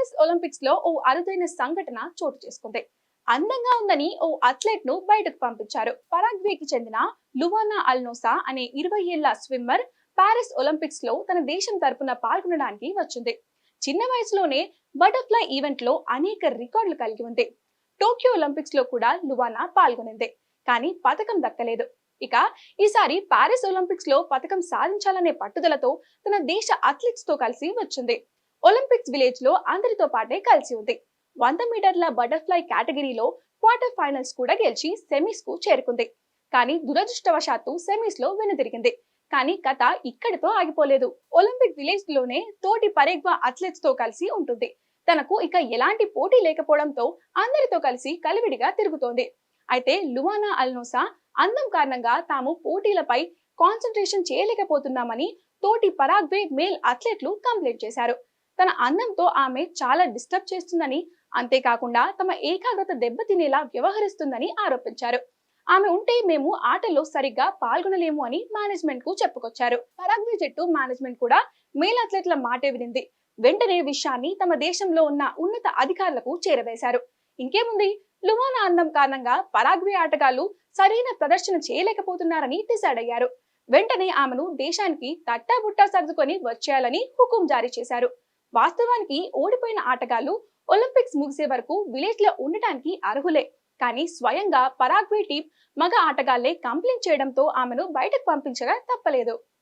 Paris Olympics లో ఓ అరుదైన సంఘటన చోటు చేసుకుంది. అందంగా ఉందని ఓ అథ్లెట్ ను బయటకు పంపించారు. పరాగ్వేకి చెందిన లువానా అల్నోసా అనే 20 ఏళ్ల స్విమ్మర్ పారిస్ ఒలింపిక్స్ లో తన దేశం తరపున పాల్గొనడానికి వచ్చింది. చిన్న వయసులోనే బటర్ఫ్లై ఈవెంట్ లో అనేక రికార్డులు కలిగి ఉంది. టోక్యో ఒలింపిక్స్ లో కూడా లువానా పాల్గొనింది, కానీ పతకం దక్కలేదు. ఇక ఈసారి పారిస్ ఒలింపిక్స్ లో పతకం సాధించాలనే పట్టుదలతో తన దేశ అథ్లెట్స్ తో కలిసి వచ్చింది. ఒలింపిక్స్ విలేజ్ లో అందరితో పాటే కలిసి ఉంది. 100 మీటర్ల బటర్ఫ్లై కేటగిరీలో క్వార్టర్ ఫైనల్స్ కూడా గెలిచి సెమీస్ కు చేరుకుంది. కానీ దురదృష్టవశాత్తు సెమీస్ లో వెనుదిరిగింది. కానీ కథ ఇక్కడితో ఆగిపోలేదు. ఒలింపిక్ విలేజ్ లోనే తోటి పరేగ్వా అథ్లెట్స్ తో కలిసి ఉంటుంది. తనకు ఇక ఎలాంటి పోటీ లేకపోవడంతో అందరితో కలిసి కలివిడిగా తిరుగుతోంది. అయితే లువానా అల్నోసా అందం కారణంగా తాము పోటీలపై కాన్సంట్రేషన్ చేయలేకపోతున్నామని తోటి పరాగ్వే మేల్ అథ్లెట్లు కంప్లైంట్ చేశారు. తన అందంతో ఆమె చాలా డిస్టర్బ్ చేస్తుందని, అంతేకాకుండా తమ ఏకాగ్రత దెబ్బతినేలా వ్యవహరిస్తుందని ఆరోపించారు. ఆమె ఉంటే మేము ఆటల్లో సరిగ్గా పాల్గొనలేము అని మేనేజ్మెంట్ కు చెప్పుకొచ్చారు. పరాగ్వే జట్టు మేనేజ్మెంట్ కూడా మేల్ అథ్లెట్ల మాటే వినింది. వెంటనే విషయాన్ని తమ దేశంలో ఉన్న ఉన్నత అధికారులకు చేరవేశారు. ఇంకేముంది, లువానా అందం కారణంగా పరాగ్వే ఆటగాళ్లు సరైన ప్రదర్శన చేయలేకపోతున్నారని డిసైడ్ అయ్యారు. వెంటనే ఆమెను దేశానికి తట్టాబుట్టా సర్దుకొని వచ్చేయాలని హుకుం జారీ చేశారు. వాస్తవానికి ఓడిపోయిన ఆటగాళ్లు ఒలింపిక్స్ ముగిసే వరకు విలేజ్ లో ఉండటానికి అర్హులే. కానీ స్వయంగా పరాగ్వే టీం మగ ఆటగాళ్లే కంప్లైంట్ చేయడంతో ఆమెను బయటకు పంపించగా తప్పలేదు.